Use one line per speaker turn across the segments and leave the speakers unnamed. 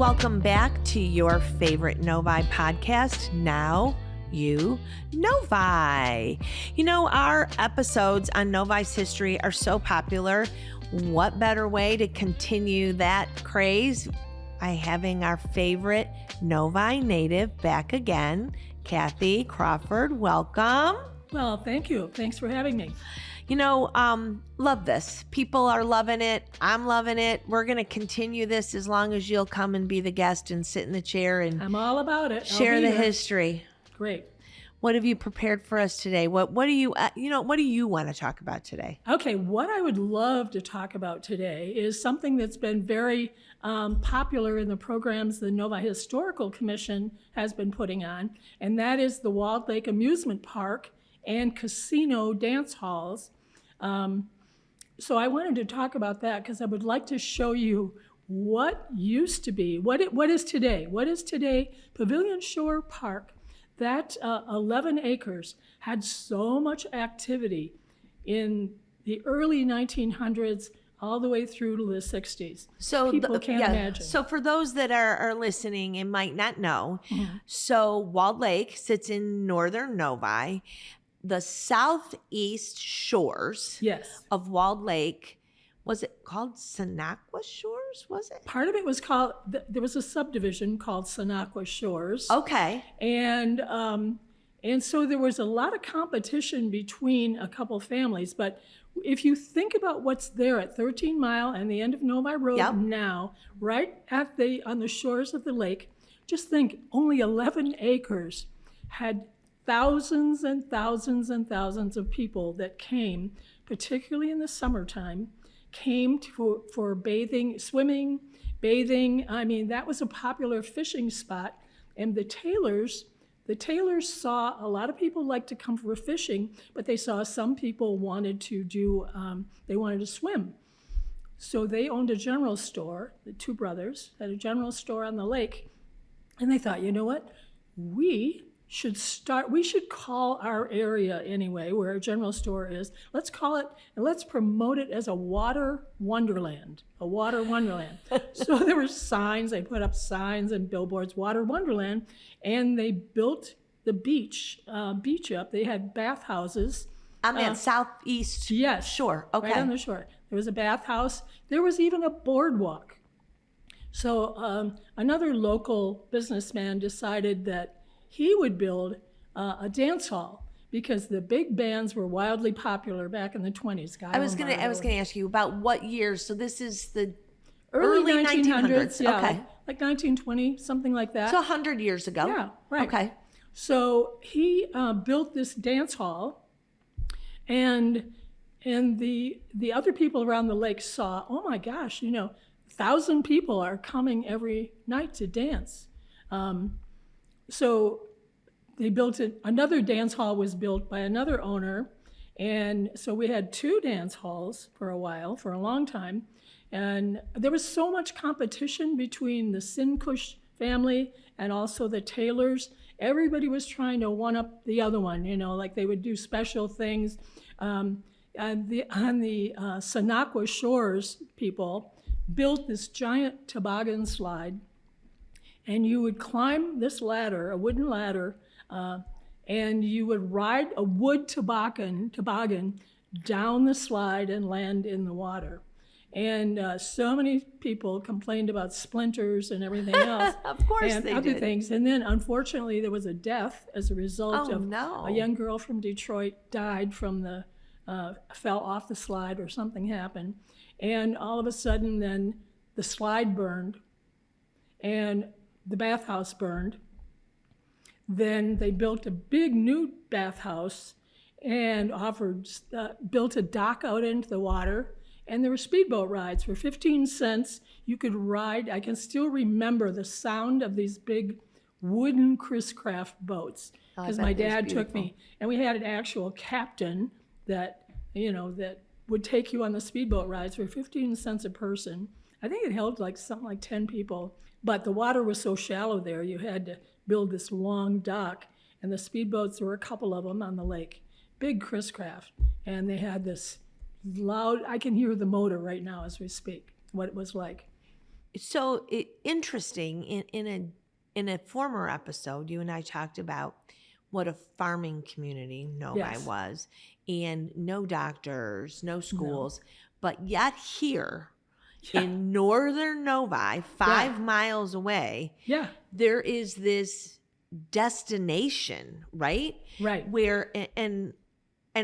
welcome back to your favorite Novi podcast, Now You Novi. You know, our episodes on Novi's history are so popular. What better way to continue that craze by having our favorite Novi native back again, Kathy Crawford. Welcome.
Well, thank you. Thanks for having me.
You know, love this. People are loving it. I'm loving it. We're going to continue this as long as you'll come and be the guest and sit in the chair and
I'm all about it.
Share the history.
Great.
What have you prepared for us today? What do you want to talk about today?
Okay, what I would love to talk about today is something that's been very popular in the programs the Novi Historical Commission has been putting on, and that is the Walled Lake Amusement Park and casino dance halls. So I wanted to talk about that because I would like to show you what used to be, what is today. What is today? Pavilion Shore Park, that 11 acres had so much activity in the early 1900s all the way through to the 60s.
So
people can't imagine.
So for those that are listening and might not know, so Walled Lake sits in northern Novi. The southeast shores of Walled Lake, was it called Sonaqua Shores, was it?
Part of it was called, there was a subdivision called Sonaqua Shores.
Okay.
And so there was a lot of competition between a couple families. But if you think about what's there at 13 Mile and the end of Novi Road now, right on the shores of the lake, just think only 11 acres had thousands and thousands and thousands of people that came, particularly in the summertime, came for bathing, swimming, bathing. I mean, that was a popular fishing spot. And the Taylors saw a lot of people like to come for fishing, but they saw some people wanted to they wanted to swim. So they owned a general store, the two brothers had a general store on the lake. And they thought, you know what? We should call our area anyway, where our general store is, let's call it, and let's promote it as a water wonderland, So there were signs, they put up signs and billboards, Water Wonderland, and they built the beach up. They had bathhouses.
On that southeast shore, okay.
Right on the shore. There was a bathhouse. There was even a boardwalk. So another local businessman decided that he would build a dance hall because the big bands were wildly popular back in the 20s.
I was going to ask you about what years. So this is the
early 1900s. Yeah,
okay.
Like 1920, something like that.
So 100 years ago.
Yeah, right.
Okay.
So he built this dance hall, and the other people around the lake saw, oh my gosh, 1,000 people are coming every night to dance. So they built it. Another dance hall was built by another owner. And so we had two dance halls for a long time. And there was so much competition between the Sinkush family and also the Taylors. Everybody was trying to one up the other one, like they would do special things. On the Sonaqua Shores people built this giant toboggan slide. And you would climb this ladder, a wooden ladder, and you would ride a wood toboggan down the slide and land in the water. And so many people complained about splinters and everything else.
Of course
and
they
other
did.
Things. And then, unfortunately, there was a death as a result of a young girl from Detroit died from fell off the slide or something happened. And all of a sudden, then the slide burned. And the bathhouse burned. Then they built a big new bathhouse and built a dock out into the water. And there were speedboat rides for 15 cents. You could ride. I can still remember the sound of these big wooden Chris Craft boats because my dad took me. And we had an actual captain that would take you on the speedboat rides for 15 cents a person. I think it held something like 10 people. But the water was so shallow there, you had to build this long dock. And the speedboats, there were a couple of them on the lake, big Chris Craft. And they had this loud, I can hear the motor right now as we speak, what it was like.
So interesting. In a former episode, you and I talked about what a farming community Novi
Yes.
was, and no doctors, no
No.
schools, but yet here
Yeah.
in northern Novi, 5 miles away,
Yeah.
there is this destination, right?
Right.
Where and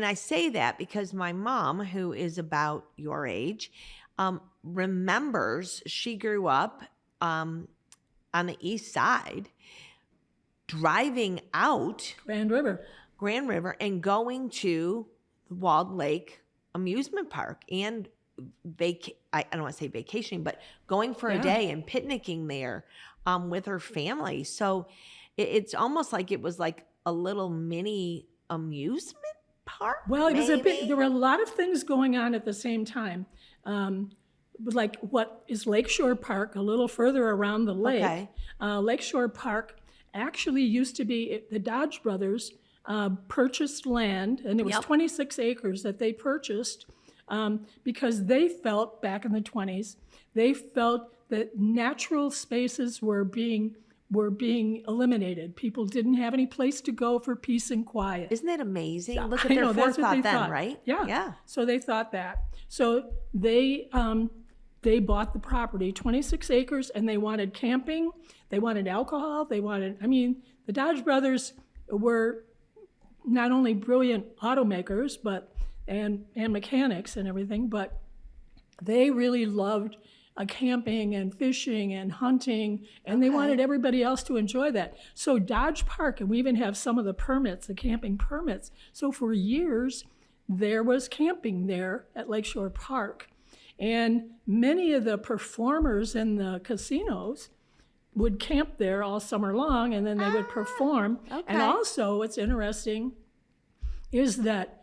I say that because my mom, who is about your age, remembers she grew up on the east side, driving out
Grand River.
Grand River and going to the Walled Lake Amusement Park and I don't want to say vacationing, but going for a
Yeah.
day and picnicking there with her family. So it's almost like it was like a little mini amusement park.
Well, it was
maybe?
there were a lot of things going on at the same time. Like what is Lakeshore Park, a little further around the lake.
Okay.
Lakeshore Park actually used to be, the Dodge brothers purchased land, and it was
Yep.
26 acres that they purchased because they felt, back in the 20s, they felt that natural spaces were being eliminated. People didn't have any place to go for peace and quiet.
Isn't that amazing? Look at
I
their
know, that's what
forethought
they
then,
thought.
right?
Yeah.
Yeah.
So they thought that. So they bought the property, 26 acres, and they wanted camping. They wanted alcohol. The Dodge brothers were not only brilliant automakers, and mechanics and everything, but they really loved camping and fishing and hunting, and they wanted everybody else to enjoy that. So Dodge Park, and we even have some of the permits, the camping permits. So for years, there was camping there at Lakeshore Park. And many of the performers in the casinos would camp there all summer long, and then they would perform.
Okay.
And also, what's interesting is that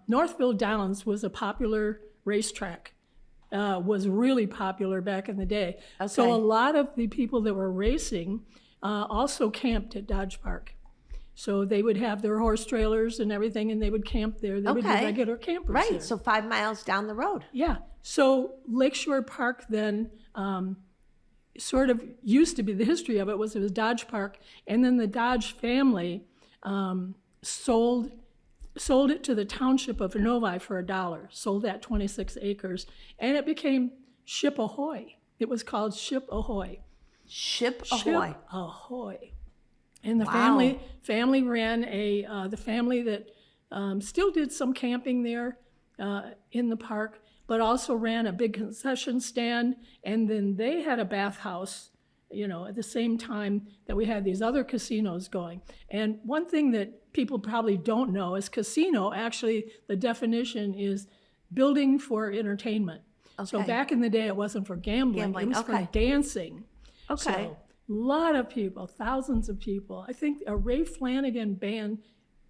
Northville Downs was a popular racetrack. Was really popular back in the day.
Okay.
So a lot of the people that were racing also camped at Dodge Park. So they would have their horse trailers and everything, and they would camp there. They would be regular campers
Right.
there.
So 5 miles down the road.
Yeah. So Lakeshore Park then sort of used to be, the history of it was Dodge Park, and then the Dodge family sold it to the township of Novi for $1, sold that 26 acres, and it became Ship Ahoy. It was called Ship Ahoy.
Ship Ahoy.
Ship Ahoy. And the
Wow.
family ran the family that still did some camping there in the park, but also ran a big concession stand, and then they had a bathhouse, at the same time that we had these other casinos going. And one thing that people probably don't know is casino, actually, the definition is building for entertainment. So
Okay.
back in the day, it wasn't for gambling, it was
okay.
for dancing.
Okay.
So a lot of people, thousands of people. I think a Ray Flanagan band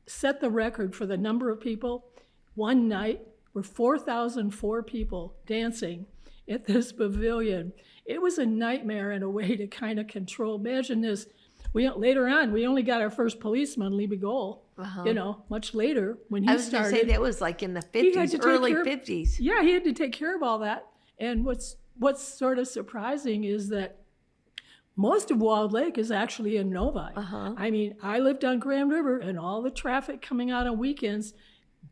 set the record for the number of people. One night were 4,004 people dancing at this pavilion. It was a nightmare in a way to kind of control. Imagine this. Later on, we only got our first policeman, Lee Begole, much later when he
I was going
started.
to say that was like in the
He had
50s,
to take
early
care of-
50s.
Yeah, he had to take care of all that. And what's sort of surprising is that most of Walled Lake is actually in Novi. I mean, I lived on Grand River, and all the traffic coming out on weekends,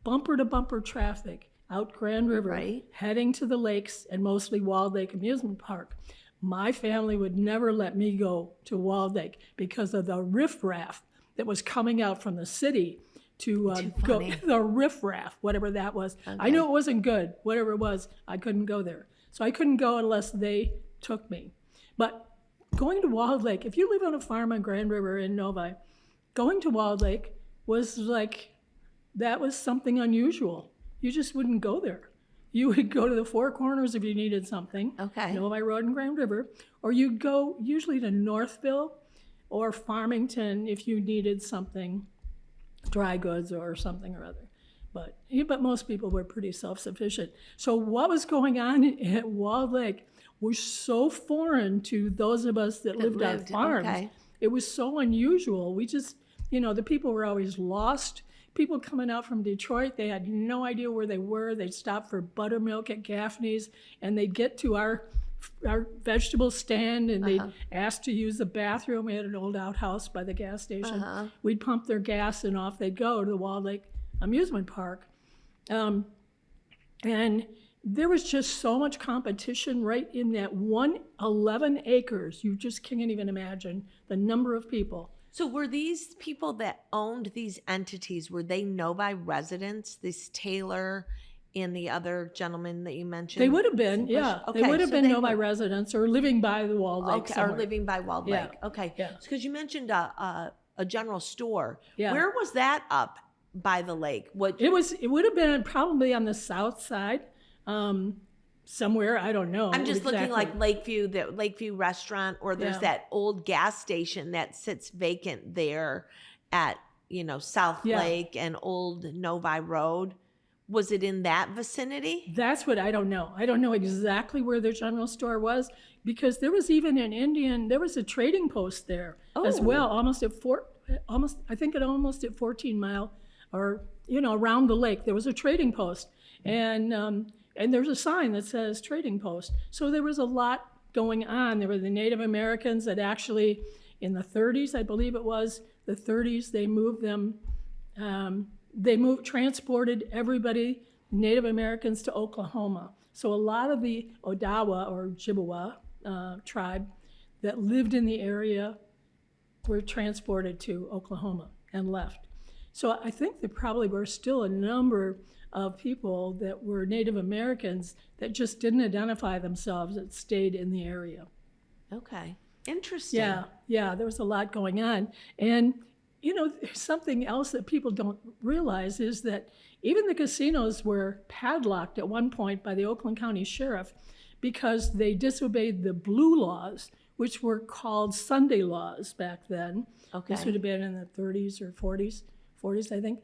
bumper to bumper traffic out Grand River,
Right.
heading to the lakes and mostly Walled Lake Amusement Park. My family would never let me go to Walled Lake because of the riffraff that was coming out from the city to go.
funny.
The riffraff, whatever that was. I knew it wasn't good. Whatever it was, I couldn't go there. So I couldn't go unless they took me. But going to Walled Lake, if you live on a farm on Grand River in Novi, going to Walled Lake was like, that was something unusual. You just wouldn't go there. You would go to the Four Corners if you needed something,
Okay.
Novi Road and Grand River, or you'd go usually to Northville or Farmington if you needed something, dry goods or something or other. But most people were pretty self-sufficient. So what was going on at Walled Lake was so foreign to those of us that lived on farms.
okay.
It was so unusual. We just, the people were always lost. People coming out from Detroit, they had no idea where they were. They'd stop for buttermilk at Gaffney's, and they'd get to our our vegetable stand, and they'd ask to use the bathroom. We had an old outhouse by the gas station. We'd pump their gas, and off they'd go to the Walled Lake Amusement Park. And there was just so much competition right in that 11 acres. You just can't even imagine the number of people.
So were these people that owned these entities, were they Novi residents, this Taylor and the other gentleman that you mentioned?
They would have been, yeah.
Okay,
they would have
so
been Novi residents or living by the Walled Lake somewhere.
Or living by Walled Lake. Okay.
Yeah.
Because you mentioned a general store.
Yeah.
Where was that up by the lake?
It would have been probably on the south side. Somewhere, I don't know.
I'm just
exactly.
looking like Lakeview, the Lakeview restaurant, or there's that old gas station that sits vacant there at, South Lake and Old Novi Road. Was it in that vicinity?
That's what I don't know. I don't know exactly where their general store was, because there was even there was a trading post there as well, almost at 14 Mile, or, around the lake. There was a trading post. And there's a sign that says trading post. So there was a lot going on. There were the Native Americans that actually, in the 30s, I believe it was, the 30s, they moved them, transported everybody, Native Americans, to Oklahoma. So a lot of the Odawa or Chippewa tribe that lived in the area were transported to Oklahoma and left. So I think there probably were still a number of people that were Native Americans that just didn't identify themselves, that stayed in the area.
Okay. Interesting.
Yeah, there was a lot going on. And, something else that people don't realize is that even the casinos were padlocked at one point by the Oakland County Sheriff because they disobeyed the blue laws, which were called Sunday laws back then.
Okay.
This would have been in the 30s or 40s, I think.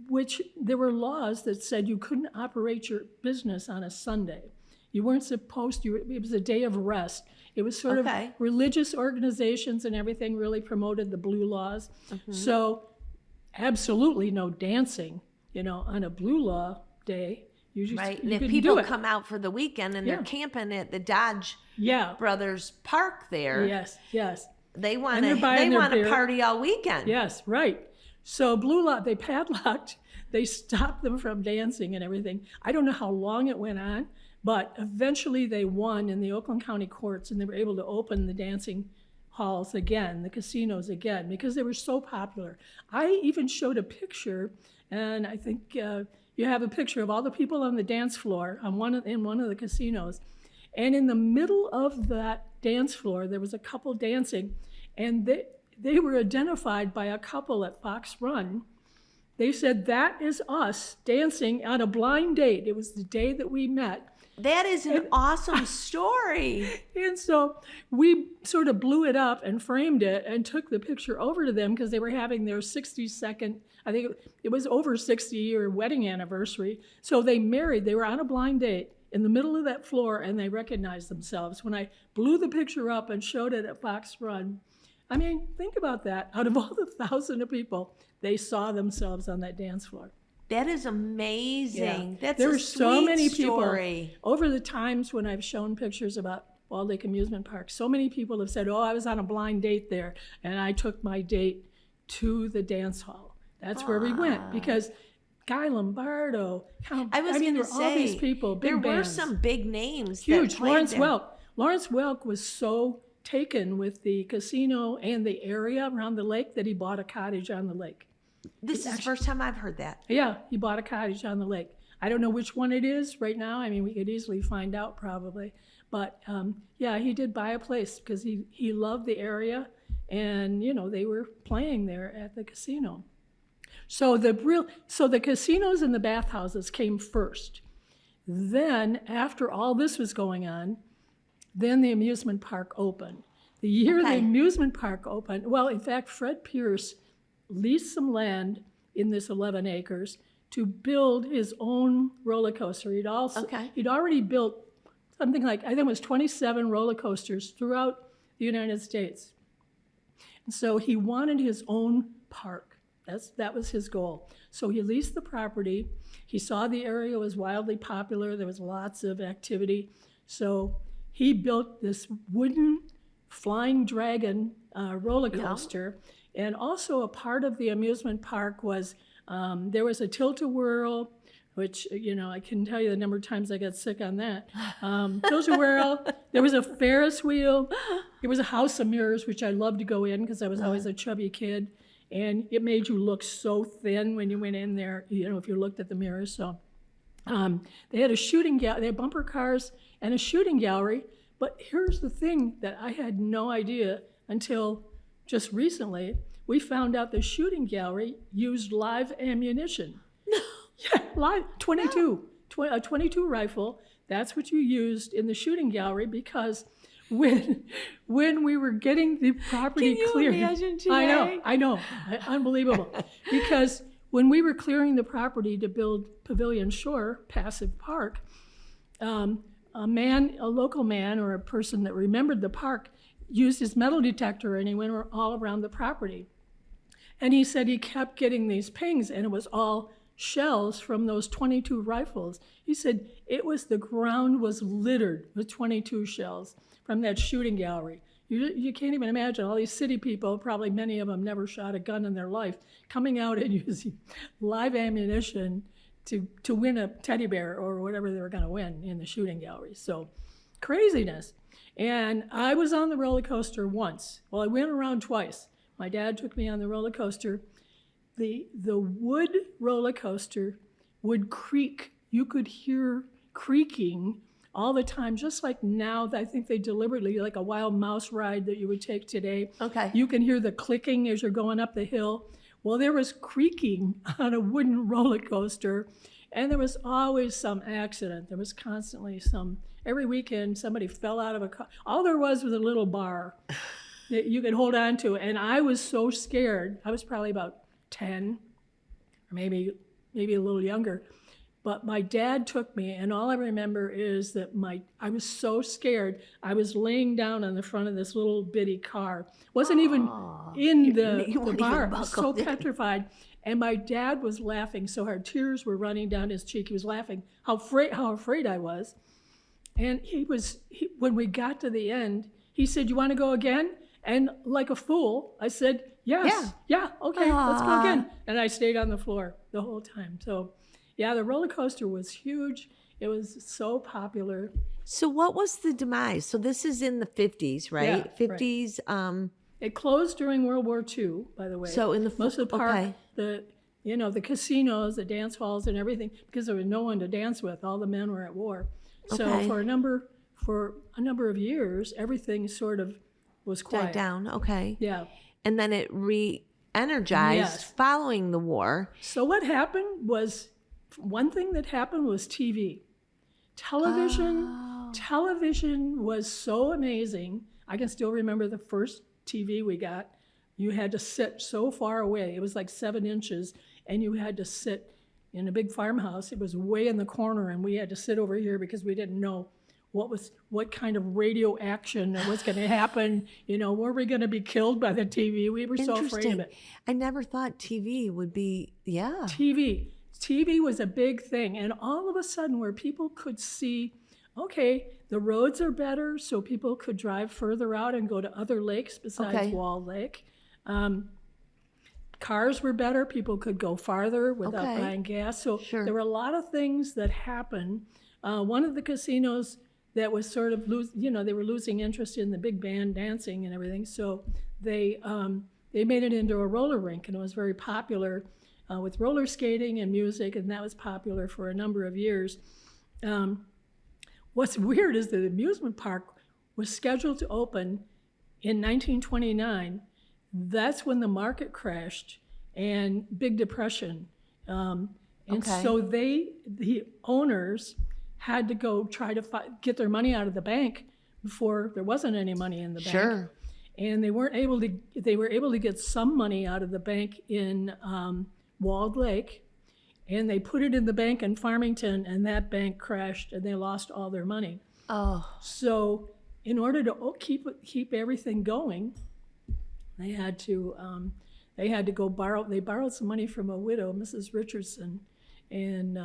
Which there were laws that said you couldn't operate your business on a Sunday. You weren't supposed to. It was a day of rest. It was sort of religious organizations and everything really promoted the blue laws. So absolutely no dancing, on a blue law day. You just,
right.
You
and if people come out for the weekend and they're camping at the Dodge Brothers Park there.
Yes.
They want to party all weekend.
Yes, right. So blue law, they padlocked, they stopped them from dancing and everything. I don't know how long it went on, but eventually they won in the Oakland County courts, and they were able to open the dancing halls again, the casinos again, because they were so popular. I even showed a picture, and I think you have a picture of all the people on the dance floor in one of the casinos. And in the middle of that dance floor, there was a couple dancing, and they were identified by a couple at Fox Run. They said, that is us dancing on a blind date. It was the day that we met.
That is an awesome story.
And so we sort of blew it up and framed it and took the picture over to them because they were having their 62nd, I think it was over 60-year wedding anniversary. So they married. They were on a blind date in the middle of that floor, and they recognized themselves. When I blew the picture up and showed it at Fox Run, I mean, think about that. Out of all the thousands of people, they saw themselves on that dance floor.
That is amazing.
Yeah.
That's a sweet story.
People, over the times when I've shown pictures about Walled Lake Amusement Park, so many people have said, I was on a blind date there, and I took my date to the dance hall. That's where we went, because Guy Lombardo, all these people, big
there
bands.
Were some big names.
Huge. Lawrence Welk. Lawrence Welk was so taken with the casino and the area around the lake that he bought a cottage on the lake.
This is the first time I've heard that.
Yeah, he bought a cottage on the lake. I don't know which one it is right now. I mean, we could easily find out probably. But he did buy a place because he loved the area, and they were playing there at the casino. So the casinos and the bathhouses came first. Then, after all this was going on, then the amusement park opened. The year the amusement park opened, in fact, Fred Pierce leased some land in this 11 acres to build his own roller coaster. He'd already built something like, I think it was 27 roller coasters throughout the United States. And so he wanted his own park. That was his goal. So he leased the property. He saw the area was wildly popular. There was lots of activity. So he built this wooden flying dragon roller coaster. And also a part of the amusement park was there was a tilt-a-whirl, which, I can tell you the number of times I got sick on that. Tilt-a-whirl, there was a Ferris wheel, there was a house of mirrors, which I loved to go in because I was always a chubby kid. And it made you look so thin when you went in there, if you looked at the mirrors. So they had a shooting gallery, they had bumper cars and a shooting gallery. But here's the thing that I had no idea until just recently. We found out the shooting gallery used live ammunition. Yeah, live 22, a 22 rifle. That's what you used in the shooting gallery because when we were getting the property cleared,
imagine, GA?
I know, unbelievable. Because when we were clearing the property to build Pavilion Shore Passive Park, a local man or a person that remembered the park used his metal detector and he went all around the property. And he said he kept getting these pings and it was all shells from those 22 rifles. He said the ground was littered with 22 shells from that shooting gallery. You can't even imagine all these city people, probably many of them never shot a gun in their life, coming out and using live ammunition to win a teddy bear or whatever they were going to win in the shooting gallery. So craziness. And I was on the roller coaster once. Well, I went around twice. My dad took me on the roller coaster. The wood roller coaster would creak. You could hear creaking all the time, just like now. I think they deliberately, like a wild mouse ride that you would take today.
Okay.
You can hear the clicking as you're going up the hill. Well, there was creaking on a wooden roller coaster, and there was always some accident. There was constantly every weekend somebody fell out of a car. All there was a little bar that you could hold on to, and I was so scared. I was probably about 10, or maybe a little younger. But my dad took me, and all I remember is that I was so scared. I was laying down on the front of this little bitty car. Wasn't even in the bar. I was so petrified. And my dad was laughing so hard. Tears were running down his cheek. He was laughing how afraid I was. And when we got to the end, he said, "You want to go again?" And like a fool, I said, "Yes, yeah, okay, let's go again." And I stayed on the floor the whole time. So, yeah, the roller coaster was huge. It was so popular.
So what was the demise? So this is in the 50s, right?
Yeah,
50s.
Right. It closed during World War II, by the way.
So in
most of the park, the casinos, the dance halls, and everything, because there was no one to dance with. All the men were at war. So for a number of years, everything sort of was quiet.
Died down. Okay.
Yeah.
And then it re-energized following the war.
So what happened was, one thing that happened was TV. Television was so amazing. I can still remember the first TV we got. You had to sit so far away. It was like 7 inches, and you had to sit in a big farmhouse. It was way in the corner, and we had to sit over here because we didn't know what kind of radio action was going to happen. Were we going to be killed by the TV? We were so afraid of it.
I never thought TV would be,
TV was a big thing. And all of a sudden, where people could see, okay, the roads are better, so people could drive further out and go to other lakes besides Wall Lake. Cars were better. People could go farther without buying gas. So there were a lot of things that happened. One of the casinos that was sort of they were losing interest in the big band dancing and everything. So they made it into a roller rink, and it was very popular with roller skating and music, and that was popular for a number of years. What's weird is the amusement park was scheduled to open in 1929. That's when the market crashed and Big Depression. So the owners had to go try to get their money out of the bank before there wasn't any money in the bank.
Sure.
And they were able to get some money out of the bank in Walled Lake, and they put it in the bank in Farmington, and that bank crashed, and they lost all their money.
Oh.
So in order to keep everything going, they had to go borrow. They borrowed some money from a widow, Mrs. Richardson, and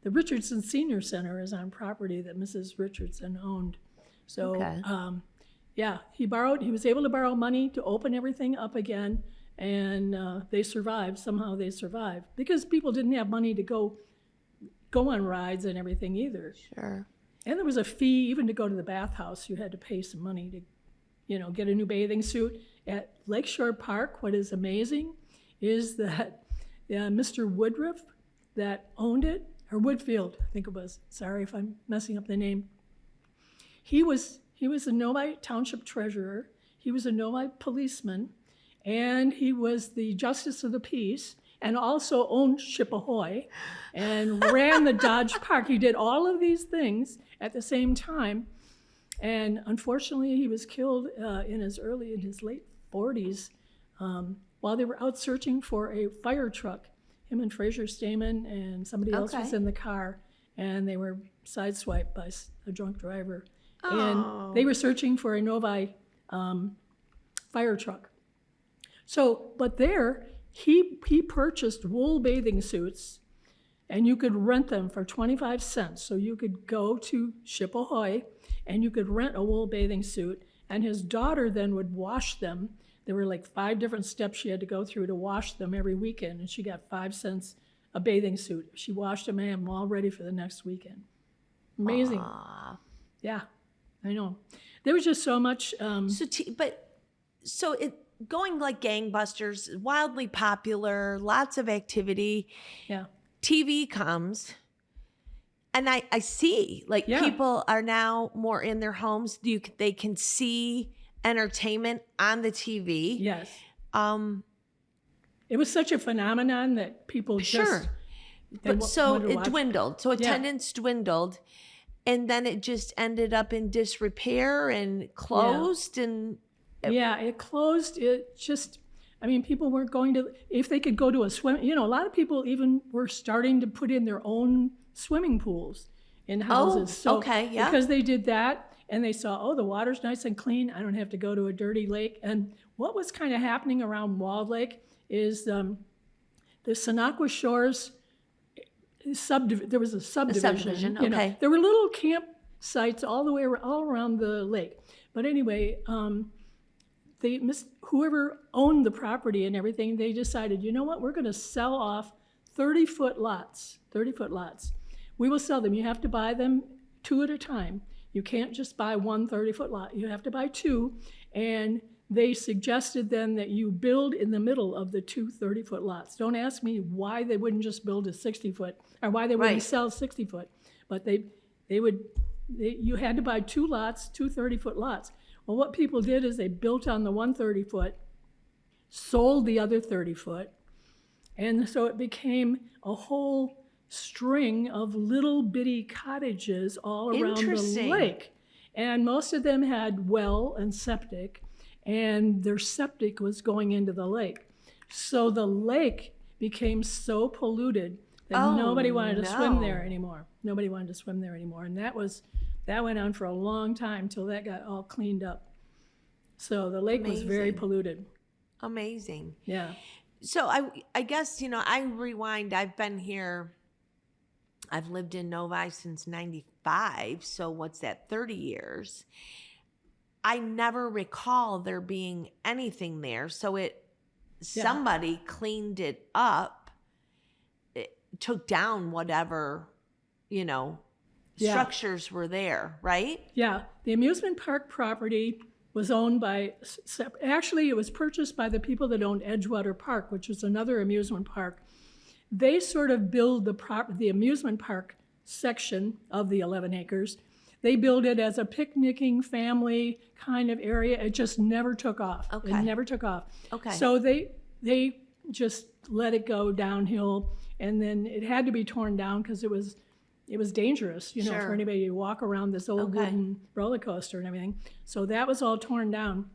the Richardson Senior Center is on property that Mrs. Richardson owned. So,
Okay.
yeah, he was able to borrow money to open everything up again, and they survived. Somehow they survived because people didn't have money to go on rides and everything either.
Sure.
And there was a fee even to go to the bathhouse. You had to pay some money to, get a new bathing suit. At Lakeshore Park, what is amazing is that Mr. Woodruff that owned it, or Woodfield, I think it was. Sorry if I'm messing up the name. He was a Novi Township treasurer. He was a Novi policeman, and he was the justice of the peace, and also owned Ship Ahoy, and ran the Dodge Park. He did all of these things at the same time, and unfortunately, he was killed in his late 40s while they were out searching for a fire truck. Him and Fraser Stamen and somebody else was in the car, and they were sideswiped by a drunk driver. And they were searching for a Novi fire truck. So, but there, he purchased wool bathing suits, and you could rent them for 25 cents. So you could go to Ship Ahoy, and you could rent a wool bathing suit, and his daughter then would wash them. There were like 5 different steps she had to go through to wash them every weekend, and she got 5 cents a bathing suit. She washed them and had them all ready for the next weekend. Amazing.
Aww.
Yeah, I know. There was just so much.
So it going like gangbusters, wildly popular, lots of activity.
Yeah.
TV comes, and I see people are now more in their homes. They can see entertainment on the TV.
Yes. It was such a phenomenon that people just.
But so it dwindled. So attendance dwindled, and then it just ended up in disrepair and closed. And
it closed. It just. I mean, people weren't going to, if they could go to a swim, a lot of people even were starting to put in their own swimming pools in houses. Because they did that and they saw, the water's nice and clean. I don't have to go to a dirty lake. And what was kind of happening around Walled Lake is the Sonaqua Shores, there was a subdivision. There were little campsites all around the lake. But anyway, whoever owned the property and everything, they decided, you know what, we're going to sell off 30-foot lots. We will sell them. You have to buy them 2 at a time. You can't just buy one 30-foot lot. You have to buy 2. And they suggested then that you build in the middle of the 2 30-foot lots. Don't ask me why they wouldn't just build a 60-foot or why they wouldn't sell 60-foot. But you had to buy 2 lots, 2 30-foot lots. Well, what people did is they built on the 1 30-foot, sold the other 30-foot, and so it became a whole string of little bitty cottages all around the lake. And most of them had well and septic, and their septic was going into the lake. So the lake became so polluted that nobody wanted to swim there anymore. Nobody wanted to swim there anymore, and that went on for a long time until that got all cleaned up. So the lake was very polluted.
Amazing.
Yeah.
So I guess, I rewind. I've been here. I've lived in Novi since 95. So what's that, 30 years? I never recall there being anything there. So somebody cleaned it up, took down whatever, structures were there, right?
Yeah. The amusement park property was owned by, actually it was purchased by the people that owned Edgewater Park, which was another amusement park. They sort of build the amusement park section of the 11 acres. They built it as a picnicking family kind of area. It just never took off.
Okay.
It never took off.
Okay.
So they just let it go downhill, and then it had to be torn down because it was dangerous, for anybody to walk around this old wooden roller coaster and everything. So that was all torn down.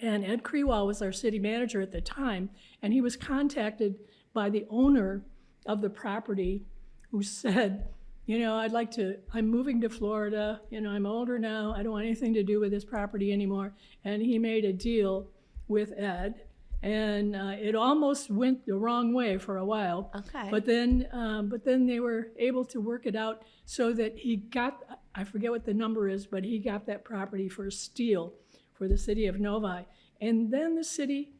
And Ed Crewell was our city manager at the time, and he was contacted by the owner of the property who said, I'm moving to Florida, I'm older now, I don't want anything to do with this property anymore. And he made a deal with Ed, And it almost went the wrong way for a while.
Okay.
But then they were able to work it out so that he got, I forget what the number is, but he got that property for a steal for the city of Novi. And then the city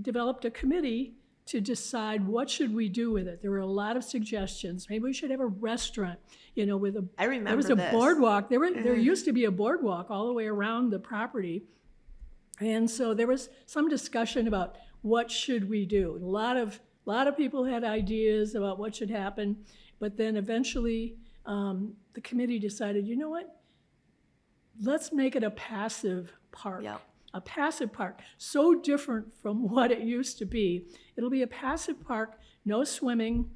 developed a committee to decide what should we do with it. There were a lot of suggestions. Maybe we should have a restaurant, with a.
I remember
there was a
this.
boardwalk. There used to be a boardwalk all the way around the property, and so there was some discussion about what should we do. A lot of people had ideas about what should happen, but then eventually the committee decided, you know what? Let's make it a passive park.
Yep.
A passive park, so different from what it used to be. It'll be a passive park, no swimming.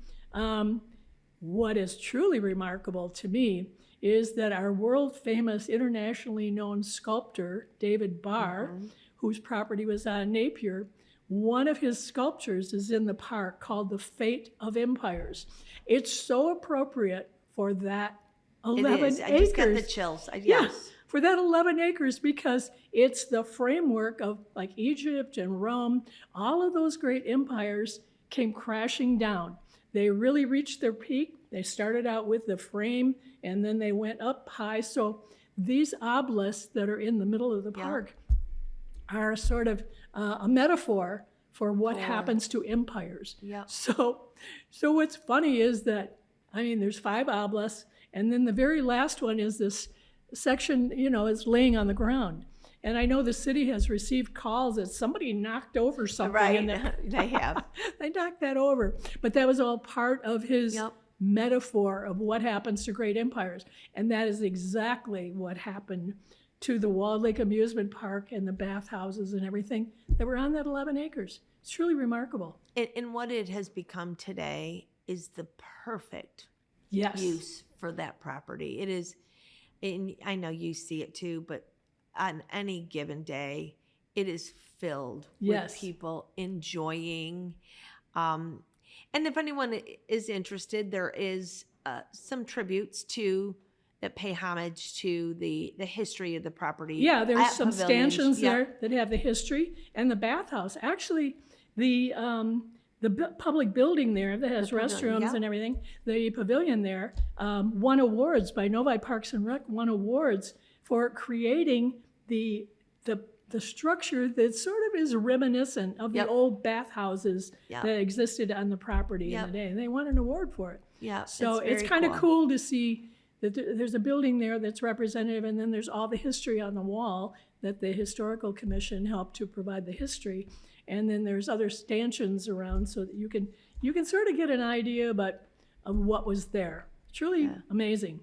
What is truly remarkable to me is that our world famous, internationally known sculptor, David Barr, whose property was on Napier, one of his sculptures is in the park called The Fate of Empires. It's so appropriate for that 11 acres.
I just got the chills. Yes.
For that 11 acres, because it's the framework of like Egypt and Rome. All of those great empires came crashing down. They really reached their peak. They started out with the frame, and then they went up high. So these obelisks that are in the middle of the park are sort of a metaphor for what happens to empires.
Yep.
So what's funny is that, there's 5 obelisks, and then the very last one is this section, is laying on the ground. And I know the city has received calls that somebody knocked over something.
Right, they have.
They knocked that over. But that was all part of his metaphor of what happens to great empires. And that is exactly what happened to the Walled Lake Amusement Park and the bathhouses and everything that were on that 11 acres. It's truly remarkable.
And what it has become today is the perfect use for that property. It is. And I know you see it too, but on any given day, it is filled with people enjoying. And if anyone is interested, there is some tributes that pay homage to the history of the property.
Yeah, there's some stanchions there that have the history, and the bathhouse. Actually, the public building there that has restrooms and everything, the pavilion there, won awards by Novi Parks and Rec, won awards for creating the structure that sort of is reminiscent of the old bathhouses that existed on the property in the day. And they won an award for it.
Yeah,
so it's kind of cool to see that there's a building there that's representative, and then there's all the history on the wall that the Historical Commission helped to provide the history. And then there's other stanchions around so that you can sort of get an idea of what was there. It's really amazing.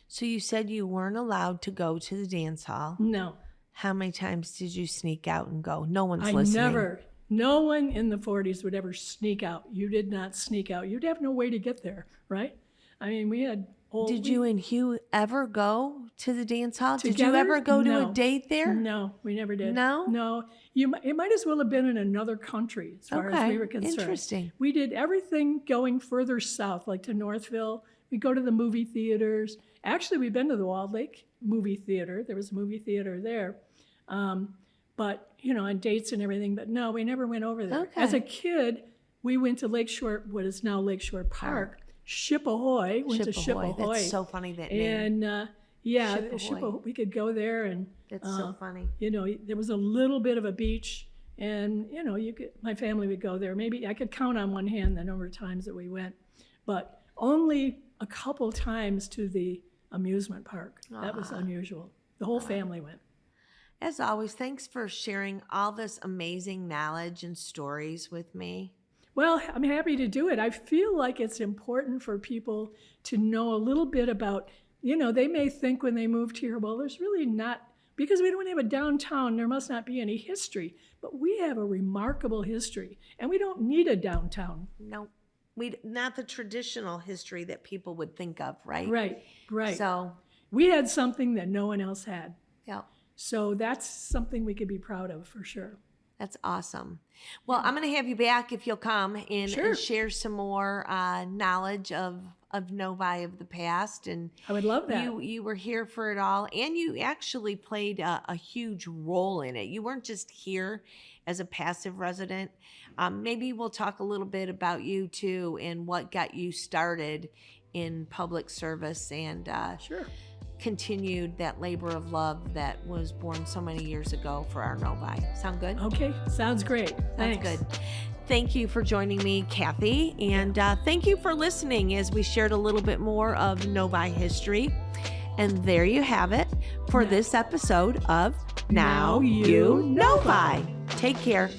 So you said you weren't allowed to go to the dance hall.
No.
How many times did you sneak out and go? No one's listening.
No one in the 40s would ever sneak out. You did not sneak out. You'd have no way to get there, right? We had...
Did you and Hugh ever go to the dance hall?
Together?
Did you ever go to a date there?
No, we never did.
No?
No. It might as well have been in another country as far as we were concerned.
Interesting.
We did everything going further south, like to Northville. We'd go to the movie theaters. Actually, we've been to the Walled Lake movie theater. There was a movie theater there. But, on dates and everything. But no, we never went over there.
Okay.
As a kid, we went to Lakeshore, what is now Lakeshore Park. Ship Ahoy, went to Ship Ahoy.
That's so funny, that name.
And
Ship Ahoy.
We could go there, and
That's so funny.
there was a little bit of a beach, and my family would go there. Maybe I could count on one hand the number of times that we went, but only a couple times to the amusement park. That was unusual. The whole family went.
As always, thanks for sharing all this amazing knowledge and stories with me.
Well, I'm happy to do it. I feel like it's important for people to know a little bit about, they may think when they moved here, well, there's really not, because we don't have a downtown, there must not be any history. But we have a remarkable history, and we don't need a downtown.
No, not the traditional history that people would think of, right?
Right.
So
we had something that no one else had.
Yeah.
So that's something we could be proud of for sure.
That's awesome. Well, I'm going to have you back if you'll come and share some more knowledge of Novi of the past. And
I would love that.
You were here for it all, and you actually played a huge role in it. You weren't just here as a passive resident. Maybe we'll talk a little bit about you too and what got you started in public service and continued that labor of love that was born so many years ago for our Novi. Sound good?
Okay, sounds great. Thanks.
That's good. Thank you for joining me, Kathy, and thank you for listening as we shared a little bit more of Novi history. And there you have it for this episode of Now You Novi. Take care.